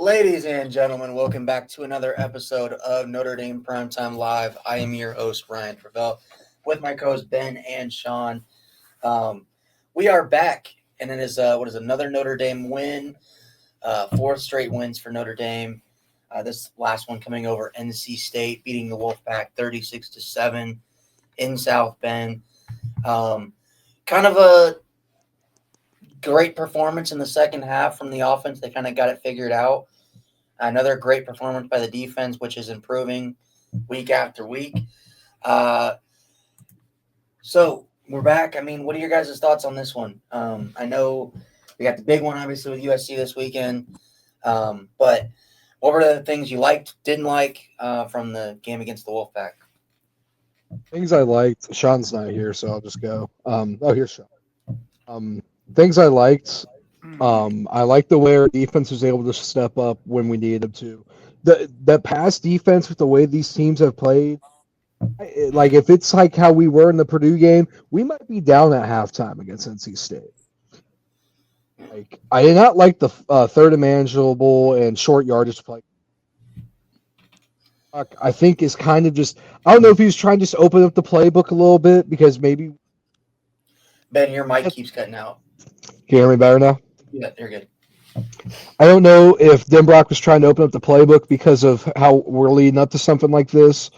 Ladies and gentlemen, welcome back to another episode of Notre Dame Primetime Live. I am your host, Ryan Fravel, with my co-hosts Ben and Sean. We are back, and it is another Notre Dame win, fourth straight wins for Notre Dame. This last one coming over NC State, beating the Wolfpack 36-7 in South Bend. Kind of a great performance in the second half from the offense. They kind of got it figured out. Another great performance by the defense, which is improving week after week. So we're back. I mean, what are your guys' thoughts on this one? I know we got the big one, obviously, with USC this weekend. But what were the things you liked, didn't like from the game against the Wolfpack? Things I liked. Sean's not here, so I'll just go. Here's Sean. Things I liked. I like the way our defense was able to step up when we needed them to. The pass defense with the way these teams have played, like if it's like how we were in the Purdue game, we might be down at halftime against NC State. Like I did not like the third and manageable and short yardage play. I think is kind of just. I don't know if he was trying to just open up the playbook a little bit because maybe. Ben, your mic keeps cutting out. Can you hear me better now? Yeah, you're good. I don't know if Denbrock was trying to open up the playbook because of how we're leading up to something like this,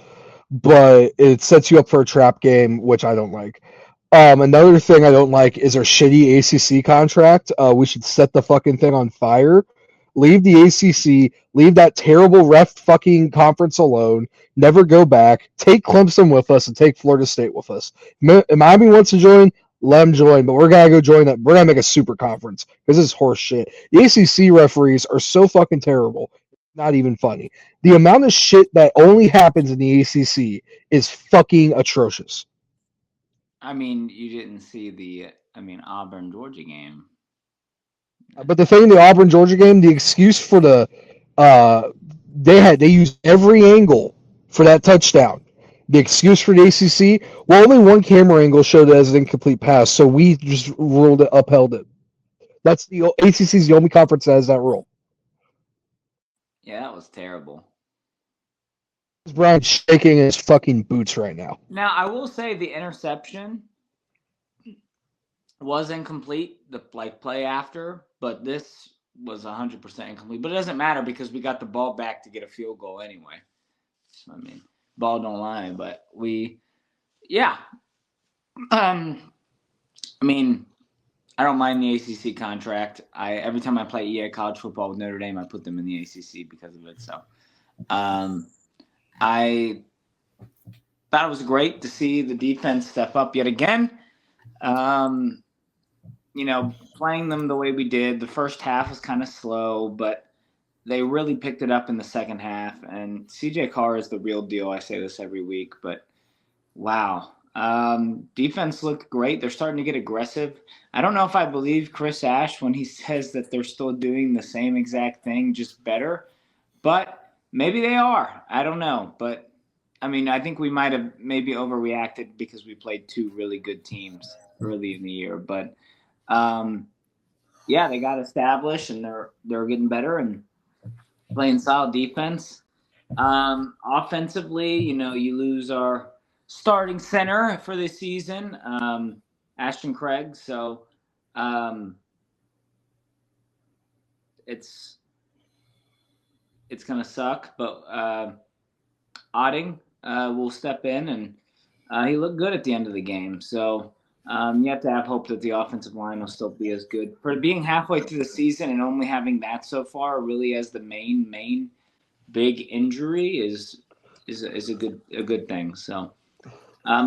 but it sets you up for a trap game, which I don't like. Another thing I don't like is our shitty ACC contract. We should set the fucking thing on fire. Leave the ACC. Leave that terrible ref fucking conference alone. Never go back. Take Clemson with us and take Florida State with us. Miami wants to join. Let them join, but we're gonna go join that. We're gonna make a super conference because this is horse shit. The ACC referees are so fucking terrible. Not even funny. The amount of shit that only happens in the ACC is fucking atrocious. I mean, you didn't see the Auburn Georgia game. But the thing in the Auburn Georgia game, the excuse for they used every angle for that touchdown. The excuse for the ACC, well, only one camera angle showed it as an incomplete pass, so we just upheld it. That's the ACC is the only conference that has that rule. Yeah, that was terrible. Brown shaking in his fucking boots right now. Now, I will say the interception was incomplete, the play after, but this was 100% incomplete. But it doesn't matter because we got the ball back to get a field goal anyway. So, I mean, ball don't lie, but I mean, I don't mind the ACC contract. Every time I play EA college football with Notre Dame, I put them in the ACC because of it. So, I thought it was great to see the defense step up yet again. Playing them the way we did. The first half was kind of slow, but they really picked it up in the second half. And CJ Carr is the real deal. I say this every week, but wow. Defense looked great. They're starting to get aggressive. I don't know if I believe Chris Ash when he says that they're still doing the same exact thing, just better. But maybe they are. I don't know. But, I mean, I think we might have maybe overreacted because we played two really good teams early in the year. But, they got established, and they're getting better and playing solid defense. Offensively, you lose our starting center for this season, Ashton Craig. So it's going to suck, but Otting will step in, and he looked good at the end of the game. So you have to have hope that the offensive line will still be as good. For being halfway through the season and only having that so far really as the main big injury is a good thing. So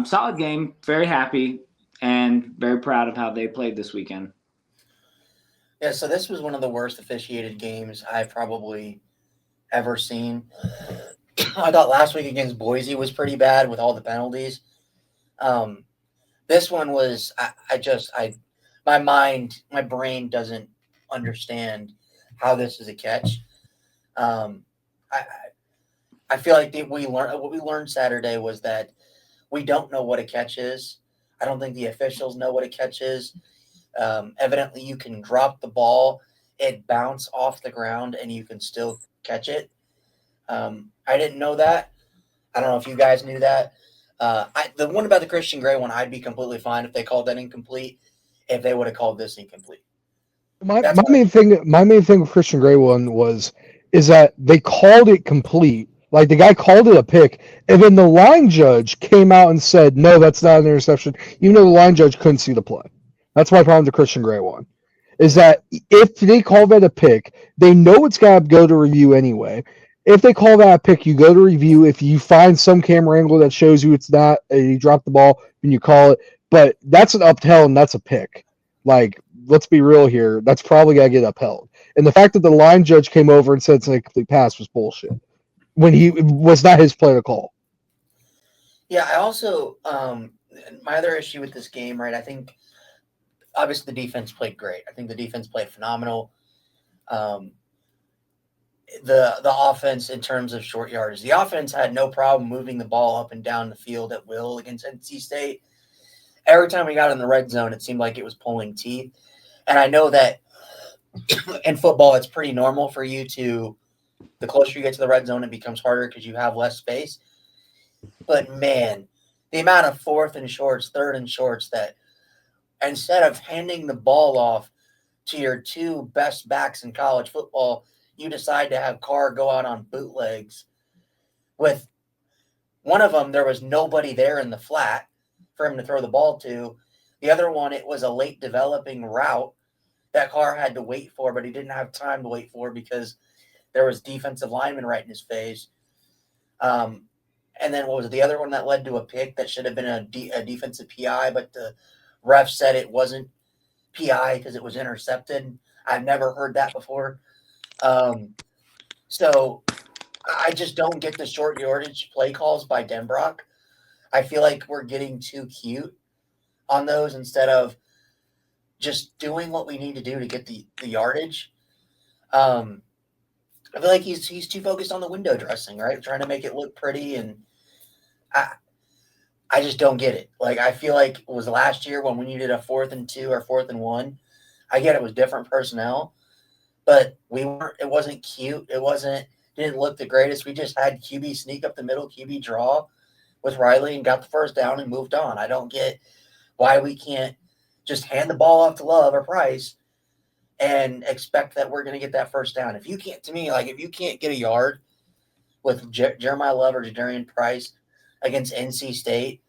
solid game, very happy and very proud of how they played this weekend. Yeah, so this was one of the worst officiated games I've probably ever seen. I thought last week against Boise was pretty bad with all the penalties. This one was, my brain doesn't understand how this is a catch. I feel like what we learned Saturday was that we don't know what a catch is. I don't think the officials know what a catch is. Evidently, you can drop the ball it bounce off the ground and you can still catch it. I didn't know that. I don't know if you guys knew that. The one about the Christian Gray one, I'd be completely fine if they called that incomplete. If they would have called this incomplete. My main thing with Christian Gray one is that they called it complete. Like the guy called it a pick, and then the line judge came out and said, "No, that's not an interception." Even though the line judge couldn't see the play. That's my problem with the Christian Gray one. Is that if they call that a pick, they know it's got to go to review anyway. If they call that a pick, you go to review. If you find some camera angle that shows you it's not, you drop the ball, and you call it. But that's an upheld, and that's a pick. Like, let's be real here. That's probably got to get upheld. And the fact that the line judge came over and said it's a complete pass was bullshit. When he was not his play to call. Yeah, I also my other issue with this game, right? I think obviously the defense played great. I think the defense played phenomenal. The offense in terms of short yardage, the offense had no problem moving the ball up and down the field at will against NC State. Every time we got in the red zone, it seemed like it was pulling teeth. And I know that in football, it's pretty normal for you to, the closer you get to the red zone, it becomes harder because you have less space. But, man, the amount of fourth and shorts, third and shorts that instead of handing the ball off to your two best backs in college football, you decide to have Carr go out on bootlegs. With one of them, there was nobody there in the flat for him to throw the ball to. The other one, it was a late developing route that Carr had to wait for, but he didn't have time to wait for because there was defensive linemen right in his face. And then what was it, the other one that led to a pick that should have been a defensive PI, but the ref said it wasn't PI because it was intercepted. I've never heard that before. So I just don't get the short yardage play calls by Denbrock. I feel like we're getting too cute on those instead of just doing what we need to do to get the yardage. I feel like he's too focused on the window dressing, right? Trying to make it look pretty, and I just don't get it. Like, I feel like it was last year when we needed a 4th and 2 or 4th and 1. I get it was different personnel, but it wasn't cute. Didn't look the greatest. We just had QB sneak up the middle, QB draw with Riley and got the first down and moved on. I don't get why we can't just hand the ball off to Love or Price and expect that we're going to get that first down. If you can't get a yard with Jeremiah Love or Jadarian Price against NC State,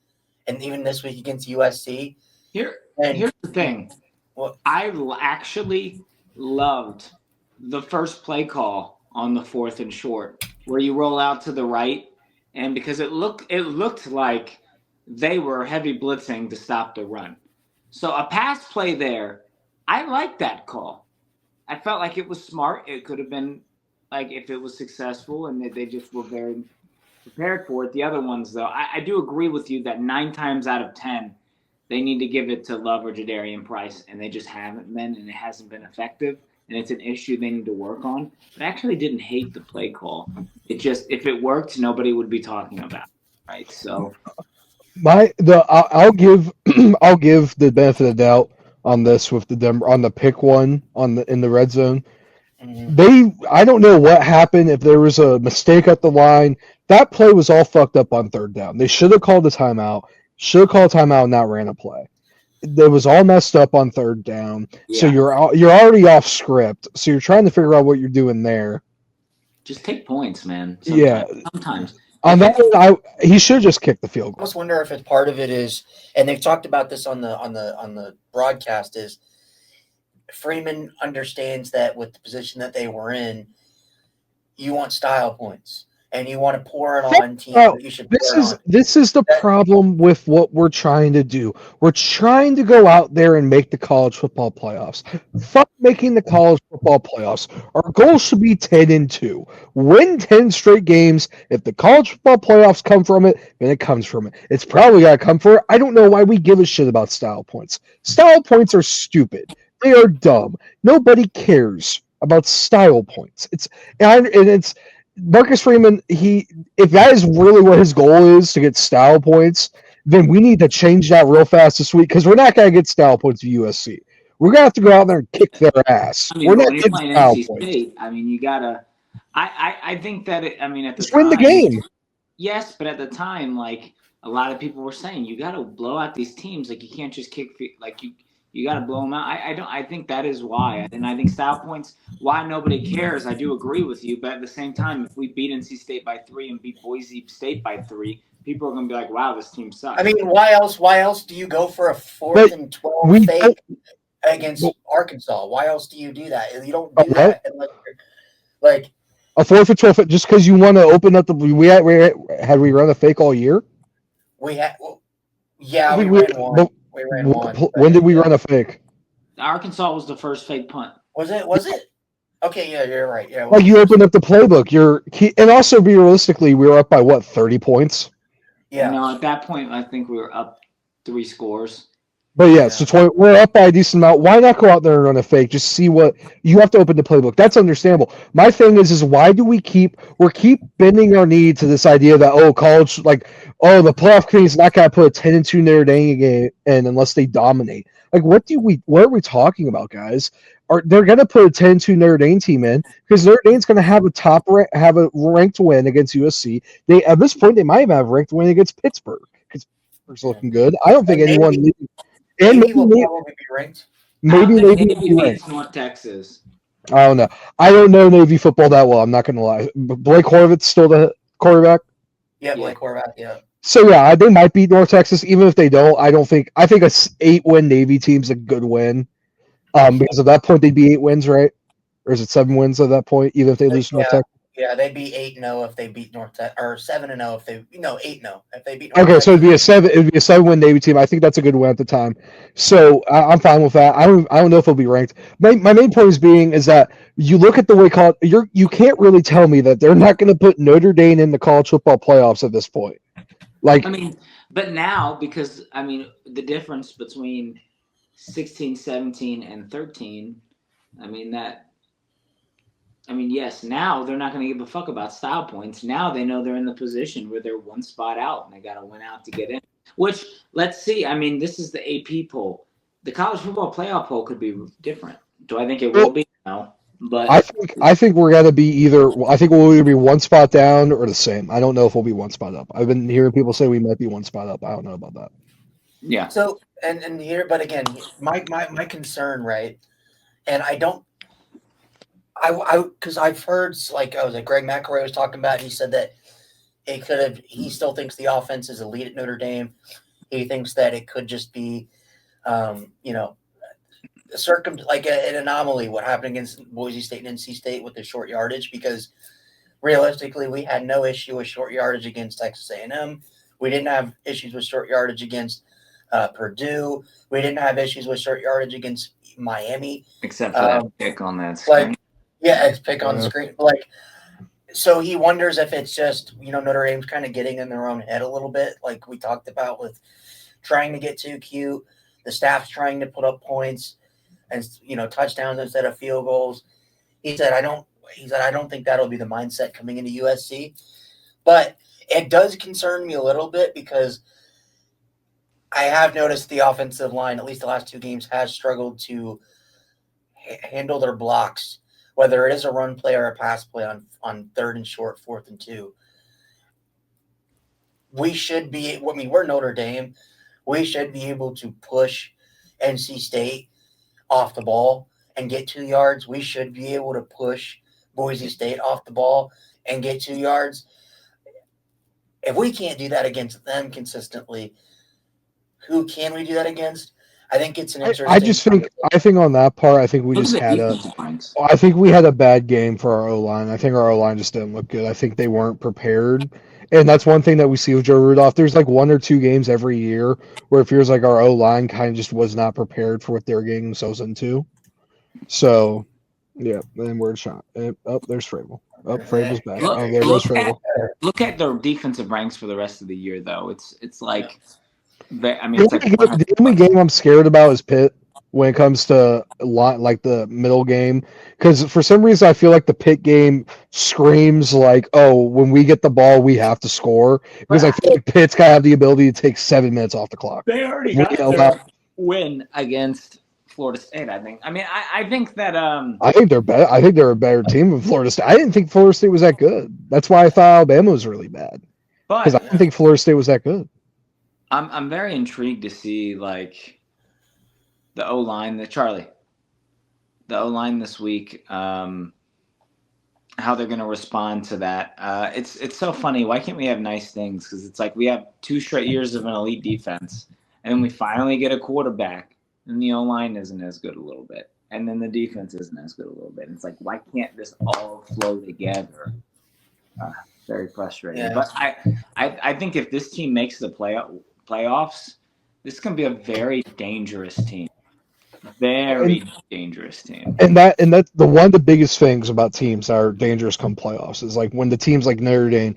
and even this week against USC. Here's the thing. I actually loved the first play call on the 4th and short where you roll out to the right, and because it looked like they were heavy blitzing to stop the run. So a pass play there, I like that call. I felt like it was smart. It could have been like if it was successful and they just were very prepared for it. The other ones, though, I do agree with you that 9 times out of 10, they need to give it to Love or Jadarian Price, and they just haven't been, and it hasn't been effective, and it's an issue they need to work on. But I actually didn't hate the play call. It just, if it worked, nobody would be talking about it, right? So I'll give the benefit of the doubt on this with on the pick one in the red zone. I don't know what happened, if there was a mistake at the line. That play was all fucked up on 3rd down. They should have called a timeout. And not ran a play. It was all messed up on 3rd down. Yeah. So you're already off script. So you're trying to figure out what you're doing there. Just take points, man. Sometimes. On that one, he should just kick the field goal. I almost wonder if it's part of it is, and they've talked about this on the broadcast, is Freeman understands that with the position that they were in, you want style points. And you want to pour it on teams that you should pour it on. This is the problem with what we're trying to do. We're trying to go out there and make the college football playoffs. Fuck making the college football playoffs. Our goal should be 10-2. Win 10 straight games. If the college football playoffs come from it, then it comes from it. It's probably got to come for it. I don't know why we give a shit about style points. Style points are stupid. They are dumb. Nobody cares about style points. It's Marcus Freeman, if that is really what his goal is, to get style points, then we need to change that real fast this week, because we're not going to get style points for USC. we're gonna have to go out there and kick their ass. I mean, We're but not when you're getting playing foul NC points. State, I mean, you gotta. I think that at the Just win the time, game. yes, but at the time, like a lot of people were saying, you got to blow out these teams. Like you can't just like you got to blow them out. I don't. I think that is why, and I think style points. Why nobody cares? I do agree with you, but at the same time, if we beat NC State by 3 and beat Boise State by 3, people are gonna be like, "Wow, this team sucks." I mean, why else? Why else do you go for a 4th But and 12 we fake against but- Arkansas? Why else do you do that? You don't A do what? that unless you're like. a 4th and 12 just because you want to open up the had we run a fake all year? We had, yeah, we We- ran one. but- We ran one. When did we yeah. run a fake? Arkansas was the first fake punt. Was it? Was it? Okay, yeah, you're right. Yeah, Like you opened up the playbook. And also be realistically, we were up by what 30 points. yeah. No, at that point, I think we were up 3 scores. But yeah, Yeah. so 20, we're up by a decent amount. Why not go out there and run a fake? Just see what you have to open the playbook. That's understandable. My thing is why do we keep bending our knee to this idea that college the playoff committee's not gonna put a 10-2 Notre Dame game in unless they dominate. Like what are we talking about, guys? They're gonna put a 10-2 Notre Dame team in because Notre Dame's gonna have a ranked win against USC. They at this point they might even have a ranked win against Pittsburgh because Pittsburgh's looking good. I don't think anyone. And Navy will probably be ranked. maybe Navy Navy beats North Texas. I don't know. I don't know Navy football that well. I'm not going to lie. Blake Horvitz still the quarterback. Yeah, Blake Horvath. Yeah. So yeah, they might beat North Texas. Even if they don't, I think a 8-win Navy team's a good win. Because at that point they'd be 8 wins, right? Or is it 7 wins at that point? Even if they lose to North Texas. Yeah, they'd be 8-0 if they beat North Texas, or 7-0 if they 8-0 if they beat. Okay, so it'd be a 7-win Navy team. I think that's a good win at the time. So I'm fine with that. I don't know if it'll be ranked. My main point is that you look at the way you can't really tell me that they're not going to put Notre Dame in the college football playoffs at this point. Like, I mean, but now because the difference between 16, 17, and 13, yes, now they're not going to give a fuck about style points. Now they know they're in the position where they're one spot out and they got to win out to get in. Which, let's see. This is the AP poll. The college football playoff poll could be different. Do I think it will be? No. But I think we're going to be I think we'll either be one spot down or the same. I don't know if we'll be one spot up. I've been hearing people say we might be one spot up. I don't know about that. Yeah. So, and here, but again, my concern, right? And because I've heard Greg McElroy was talking about. He said that he still thinks the offense is elite at Notre Dame. He thinks that it could just be, an anomaly what happened against Boise State and NC State with the short yardage, because realistically we had no issue with short yardage against Texas A&M. We didn't have issues with short yardage against Purdue. We didn't have issues with short yardage against Miami. Except for that pick on that screen. It's pick on the screen. So he wonders if it's just, Notre Dame's kind of getting in their own head a little bit, like we talked about with trying to get too cute. The staff's trying to put up points and, touchdowns instead of field goals. He said, I don't think that'll be the mindset coming into USC. But it does concern me a little bit because I have noticed the offensive line, at least the last 2 games, has struggled to handle their blocks, whether it is a run play or a pass play on 3rd and short, 4th and 2. We should be, we're Notre Dame. We should be able to push NC State off the ball and get 2 yards. We should be able to push Boise State off the ball and get 2 yards. If we can't do that against them consistently, who can we do that against? I think it's an interesting. I think on that part, I think we just had a bad game for our O-line. I think our O-line just didn't look good. I think they weren't prepared. And that's one thing that we see with Joe Rudolph. There's 1 or 2 games every year where it feels like our O-line kind of just was not prepared for what they were getting themselves into. So, yeah, then word shot. There's Frable. Frable's back. There goes Frable. Look at their defensive ranks for the rest of the year, though. It's like, the only game I'm scared about is Pitt when it comes to the middle game, because for some reason I feel like the Pitt game screams when we get the ball we have to score, because I feel like Pitt's gotta have the ability to take 7 minutes off the clock. They already got their win against Florida State. I think. I mean, I think that I think they're better. I think they're a better team than Florida State. I didn't think Florida State was that good. That's why I thought Alabama was really bad, because I but didn't think Florida State was that good. I'm very intrigued to see like the O line, the O line this week. How they're going to respond to that. It's so funny. Why can't we have nice things? Because it's like we have 2 straight years of an elite defense, and then we finally get a quarterback, and the O-line isn't as good a little bit, and then the defense isn't as good a little bit. And it's like, why can't this all flow together? Very frustrating. Yeah. But I think if this team makes the playoffs, this can be a very dangerous team. Very dangerous team. And that's the one of the biggest things about teams that are dangerous come playoffs is like when the teams like Notre Dame,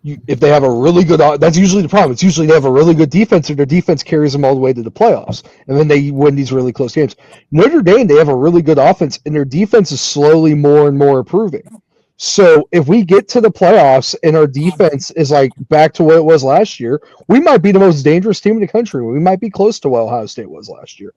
if they have a really good, that's usually the problem. It's usually they have a really good defense, and their defense carries them all the way to the playoffs, and then they win these really close games. Notre Dame, they have a really good offense, and their defense is slowly more and more improving. So if we get to the playoffs and our defense is like back to what it was last year, we might be the most dangerous team in the country. We might be close to what Ohio State was last year.